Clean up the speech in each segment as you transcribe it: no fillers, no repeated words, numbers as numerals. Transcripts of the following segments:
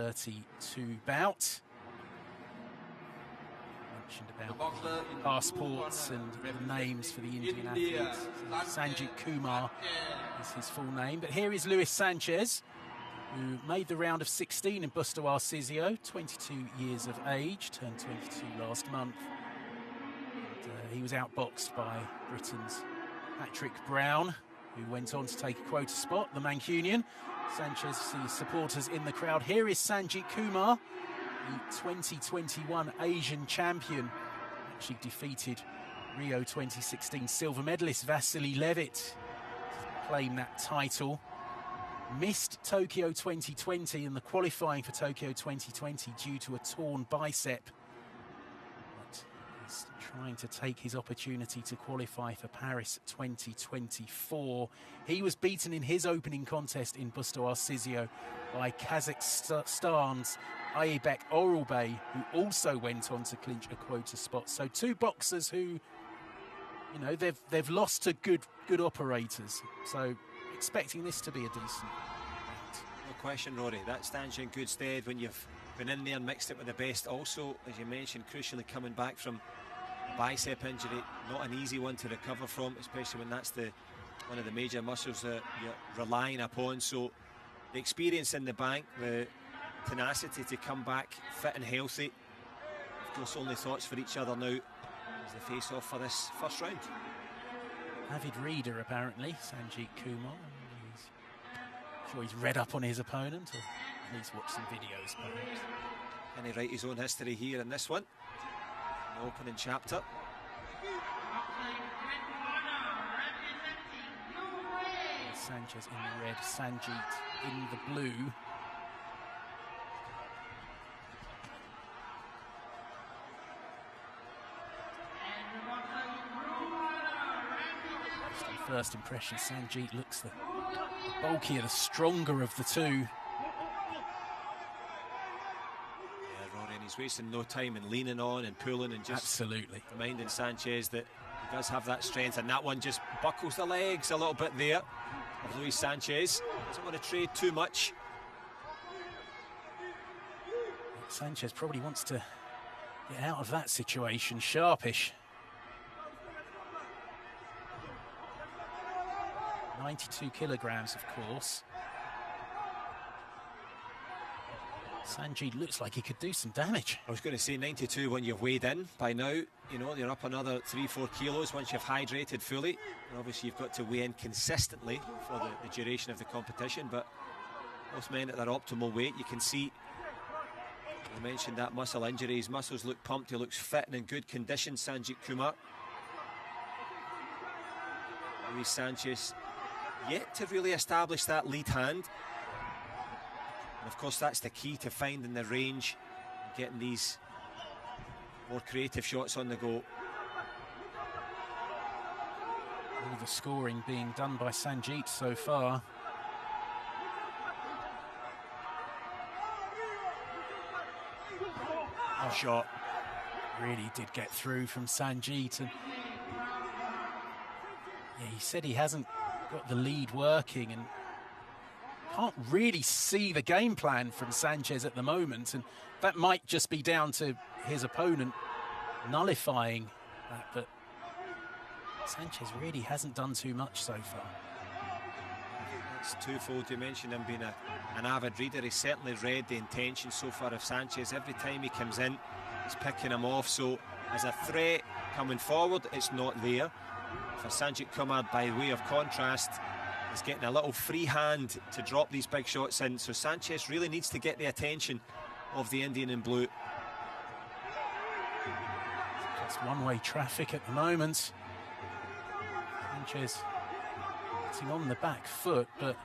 32 bout. Mentioned about passports and the names for the Indian athletes. Sanjeet Kumar is his full name. But here is Luis Sanchez, who made the round of 16 in Bustoir Sisio, 22 years of age, turned 22 last month. And, he was outboxed by Britain's Patrick Brown, who went on to take a quota spot, the Mancunian. Sanchez sees supporters in the crowd. Here is Sanjeet Kumar, the 2021 Asian champion. Actually defeated Rio 2016 silver medalist Vasily Levitt to claim that title. Missed Tokyo 2020 and the qualifying for Tokyo 2020 due to a torn bicep. But he's trying to take his opportunity to qualify for Paris 2024. He was beaten in his opening contest in Bustoir Sisio by Kazakhstan's Aybek Oralbey, who also went on to clinch a quota spot. So two boxers who, you know, they've lost to good operators. So expecting this to be a decent round. No question, Rory. That stands you in good stead when you've been in there and mixed it with the best. Also, as you mentioned, crucially coming back from a bicep injury, not an easy one to recover from, especially when that's one of the major muscles that you're relying upon. So the experience in the bank, the tenacity to come back fit and healthy. Of course, only thoughts for each other now as they face off for this first round. Avid reader, apparently, Sanjeet Kumar. I'm sure he's read up on his opponent, or at least watched some videos, perhaps. Can he write his own history here in this one? The opening chapter. Sanchez in the red, Sanjeet in the blue. First impression, Sanjeet looks the bulkier, the stronger of the two. Yeah, Rory, and he's wasting no time in leaning on and pulling and just absolutely reminding Sanchez that he does have that strength, and that one just buckles the legs a little bit there of Luis Sanchez. Doesn't want to trade too much. Sanchez probably wants to get out of that situation, sharpish. 92 kilograms, of course. Sanjeet looks like he could do some damage. I was going to say 92 when you've weighed in. By now, you know, you're up another 3-4 kilos once you've hydrated fully. And obviously you've got to weigh in consistently for the duration of the competition. But most men at their optimal weight, you can see, I mentioned that muscle injury. His muscles look pumped. He looks fit and in good condition, Sanjeet Kumar. Luis Sanchez yet to really establish that lead hand, and of course that's the key to finding the range and getting these more creative shots on the go. All the scoring being done by Sanjeet so far. Oh, shot really did get through from Sanjeet, and yeah, he said he hasn't got the lead working and can't really see the game plan from Sanchez at the moment, and that might just be down to his opponent nullifying that, but Sanchez really hasn't done too much so far. It's twofold. You mentioned him being an avid reader. He's certainly read the intention so far of Sanchez. Every time he comes in, he's picking him off, so as a threat coming forward, it's not there. For Sanjeet Kumar, by way of contrast, is getting a little free hand to drop these big shots in. So Sanchez really needs to get the attention of the Indian in blue. It's one-way traffic at the moment. Sanchez getting on the back foot, but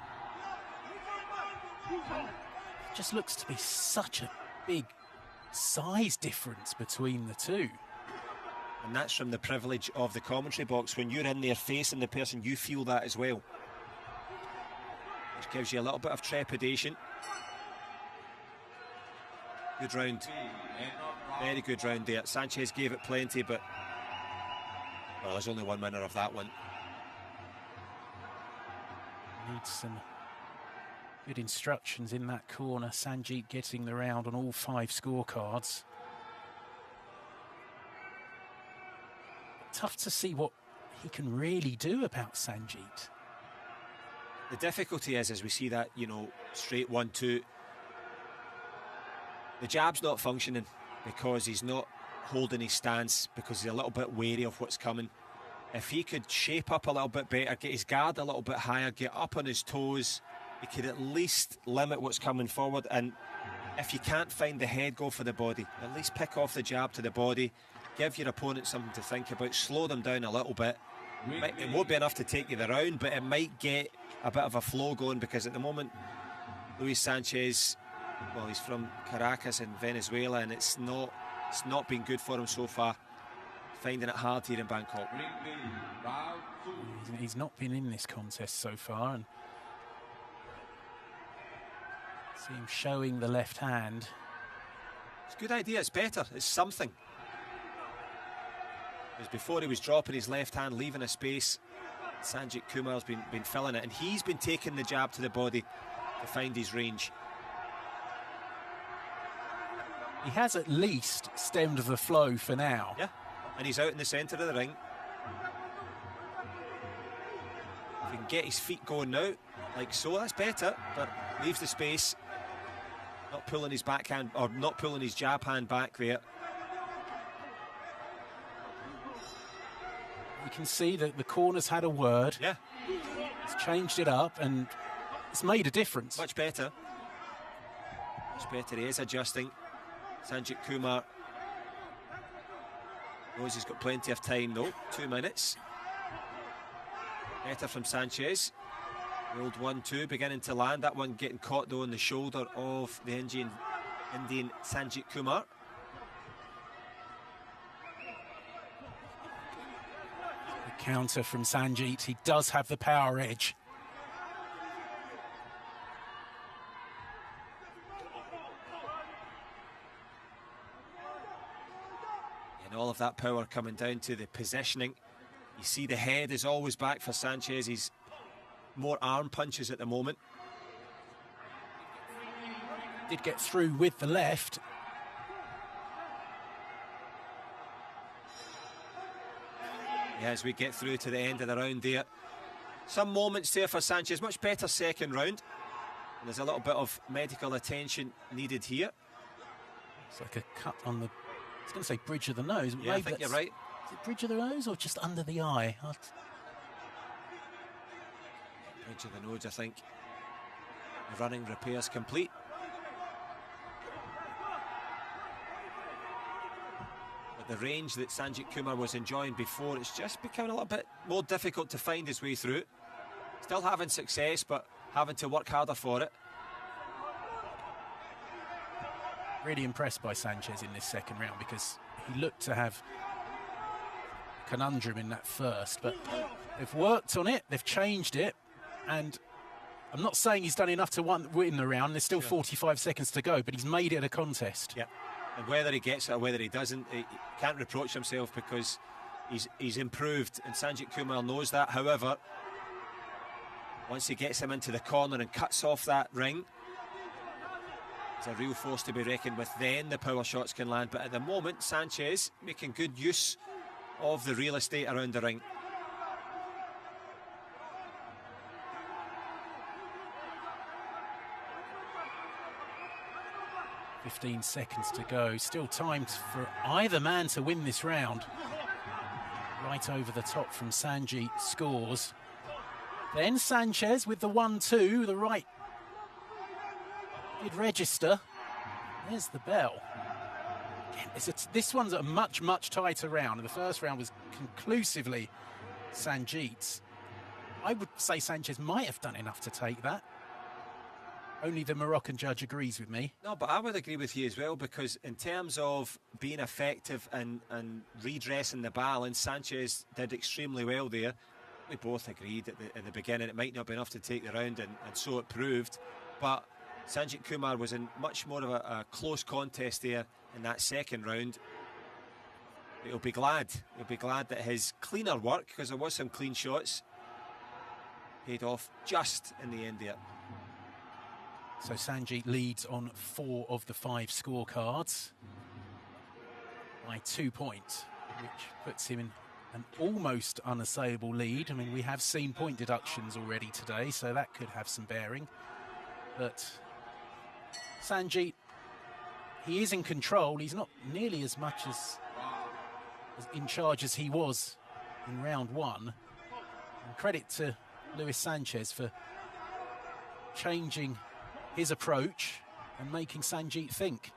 it just looks to be such a big size difference between the two. And that's from the privilege of the commentary box. When you're in there facing the person, you feel that as well, which gives you a little bit of trepidation. Good round. Very good round there. Sanchez gave it plenty, but well, there's only one winner of that one. Needs some Good instructions in that corner. Sanjeet getting the round on all 5 scorecards. Tough to see what he can really do about Sanjeet. The difficulty is, as we see that, you know, straight 1-2, the jab's not functioning because he's not holding his stance, because he's a little bit wary of what's coming. If he could shape up a little bit better, get his guard a little bit higher, get up on his toes, he could at least limit what's coming forward. And if you can't find the head, go for the body. At least pick off the jab to the body, give your opponent something to think about, slow them down a little bit. It won't be enough to take you the round, but it might get a bit of a flow going, because at the moment Luis Sanchez, well, he's from Caracas in Venezuela, and it's not been good for him so far, finding it hard here in Bangkok. He's not been in this contest so far, and see him showing the left hand. It's a good idea, it's better, it's something. Because before he was dropping his left hand, leaving a space, Sanjeet Kumar's been filling it, and he's been taking the jab to the body to find his range. He has at least stemmed the flow for now. Yeah, and he's out in the centre of the ring. If he can get his feet going now, like so, that's better, but leaves the space, not pulling his backhand, or not pulling his jab hand back there. You can see that the corner's had a word. Yeah. It's changed it up, and it's made a difference. Much better. Much better. He is adjusting. Sanjeet Kumar knows he's got plenty of time though. 2 minutes. Better from Sanchez. The old 1-2 beginning to land. That one getting caught though on the shoulder of the Indian Sanjeet Kumar. The counter from Sanjeet. He does have the power edge. And all of that power coming down to the positioning. You see the head is always back for Sanchez. He's more arm punches at the moment. Did get through with the left. Yeah, as we get through to the end of the round there. Some moments there for Sanchez. Much better second round. And there's a little bit of medical attention needed here. It's like a cut on the, I was going to say bridge of the nose. Yeah, I think you're right. Is it bridge of the nose or just under the eye? Bridge of the nose, I think. The running repairs complete. But the range that Sanjeet Kumar was enjoying before, it's just becoming a little bit more difficult to find his way through. Still having success, but having to work harder for it. Really impressed by Sanchez in this second round, because he looked to have a conundrum in that first, but they've worked on it, they've changed it, and I'm not saying he's done enough to win the round. There's still 45 seconds to go, but he's made it a contest. Yeah, and whether he gets it or whether he doesn't, he can't reproach himself, because he's improved, and Sanjeet Kumar knows that. However, once he gets him into the corner and cuts off that ring, it's a real force to be reckoned with. Then the power shots can land, but at the moment Sanchez making good use of the real estate around the ring. "15 seconds to go. Still time for either man to win this round." Right over the top from Sanjeet, scores. Then Sanchez with the 1-2, the right did register. There's the bell. Again, this one's a much, much tighter round. The first round was conclusively Sanjeet's. I would say Sanchez might have done enough to take that. Only the Moroccan judge agrees with me. No, but I would agree with you as well, because in terms of being effective and redressing the balance, Sanchez did extremely well there. We both agreed at the beginning it might not be enough to take the round, and so it proved. But Sanjeet Kumar was in much more of a close contest there in that second round. He'll be glad that his cleaner work, because there was some clean shots, paid off just in the end there. So Sanjeet leads on 4 of the 5 scorecards by 2 points, which puts him in an almost unassailable lead. I mean, we have seen point deductions already today, so that could have some bearing. But Sanjeet, he is in control. He's not nearly as much as in charge as he was in round 1. And credit to Luis Sanchez for changing his approach and making Sanjeet think.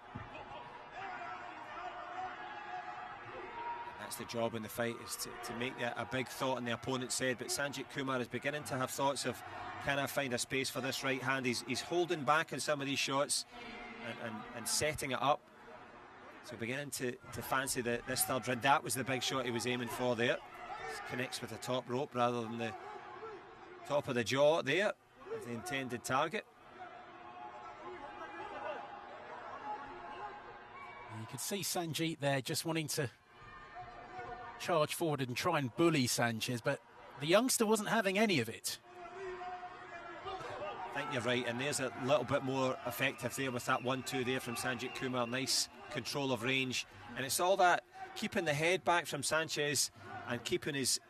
That's the job in the fight, is to make that a big thought in the opponent's head. But Sanjeet Kumar is beginning to have thoughts of, can I find a space for this right hand? He's holding back on some of these shots and setting it up. So beginning to fancy this third round. That was the big shot he was aiming for there. Connects with the top rope rather than the top of the jaw there of the intended target. You could see Sanjeet there just wanting to charge forward and try and bully Sanchez, but the youngster wasn't having any of it. I think you're right, and there's a little bit more effective there with that 1-2 there from Sanjeet Kumar. Nice control of range, and it's all that keeping the head back from Sanchez and keeping his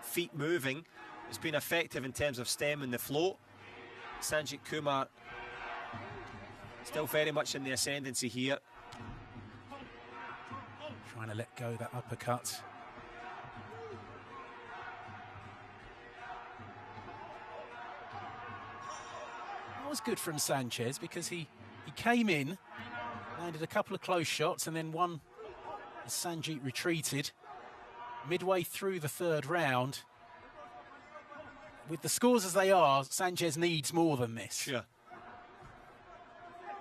feet moving. It's been effective in terms of stemming the flow. Sanjeet Kumar still very much in the ascendancy here. Trying to let go that uppercut. That was good from Sanchez because he came in, landed a couple of close shots, and then one as Sanjeet retreated. Midway through the 3rd round, with the scores as they are, Sanchez needs more than this. Sure.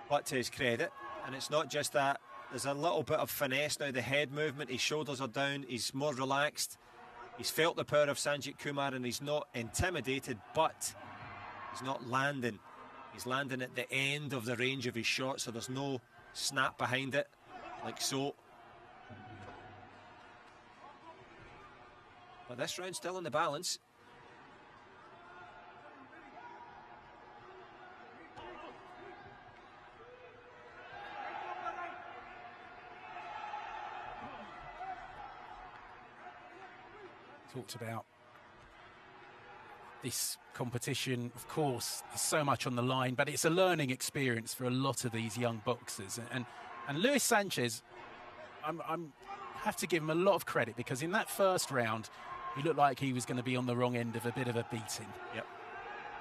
But to his credit, and it's not just that, there's a little bit of finesse now, the head movement, his shoulders are down, he's more relaxed. He's felt the power of Sanjeet Kumar and he's not intimidated, but he's not landing. He's landing at the end of the range of his shot, so there's no snap behind it, like so. But this round's still in the balance. Talked about this competition, of course, there's so much on the line, but it's a learning experience for a lot of these young boxers. And Luis Sanchez, I have to give him a lot of credit, because in that first round, he looked like he was going to be on the wrong end of a bit of a beating. Yep.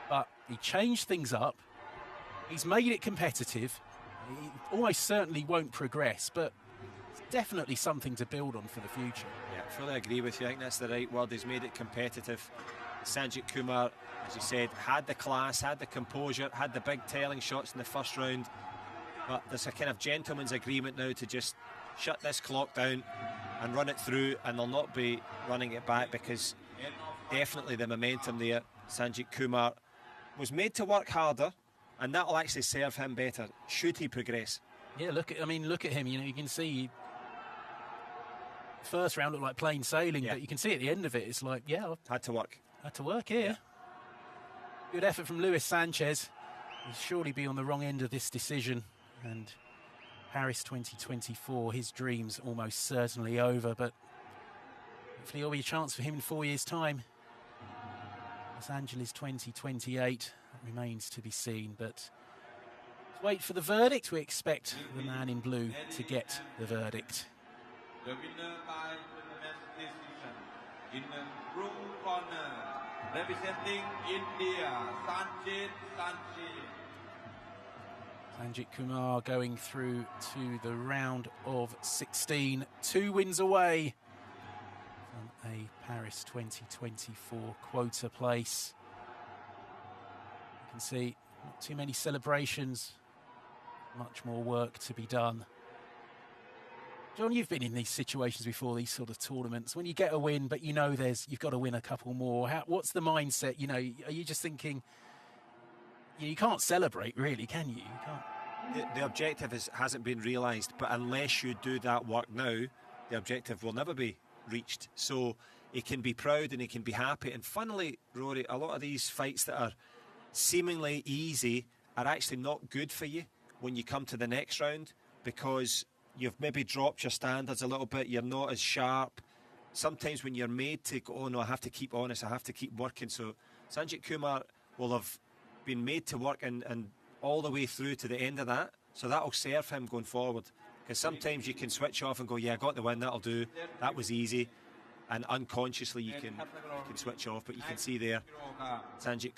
But he changed things up. He's made it competitive. He almost certainly won't progress, but it's definitely something to build on for the future. Yeah, fully agree with you. I think that's the right word. He's made it competitive. Sanjeet Kumar, as you said, had the class, had the composure, had the big telling shots in the first round. But there's a kind of gentleman's agreement now to just shut this clock down and run it through, and they'll not be running it back, because definitely the momentum there. Sanjeet Kumar was made to work harder, and that'll actually serve him better should he progress. Yeah, look at him. You know, you can see first round looked like plain sailing, but you can see at the end of it, it's like, yeah, had to work here. Yeah. Good effort from Luis Sanchez. He'll surely be on the wrong end of this decision, and Paris 2024, his dreams almost certainly over, but hopefully there'll be a chance for him in 4 years' time. Los Angeles 2028 remains to be seen, but wait for the verdict. We expect the man in blue to get the verdict. The winner by unanimous decision in the blue corner, representing India, Sanjeet. Sanjeet Kumar going through to the round of 16, 2 wins away from a Paris 2024 quota place. You can see not too many celebrations, much more work to be done. John, you've been in these situations before, these sort of tournaments. When you get a win, but you know you've got to win a couple more. What's the mindset? You know, are you just thinking, you can't celebrate, really, can you? You can't. The objective hasn't been realised, but unless you do that work now, the objective will never be reached. So he can be proud and he can be happy. And funnily, Rory, a lot of these fights that are seemingly easy are actually not good for you when you come to the next round, because you've maybe dropped your standards a little bit, you're not as sharp. Sometimes when you're made to go, oh no, I have to keep honest, I have to keep working. So Sanjeet Kumar will have been made to work and all the way through to the end of that. So that'll serve him going forward. Because sometimes you can switch off and go, yeah, I got the win, that'll do. That was easy. And unconsciously you can switch off. But you can see there, Sanjeet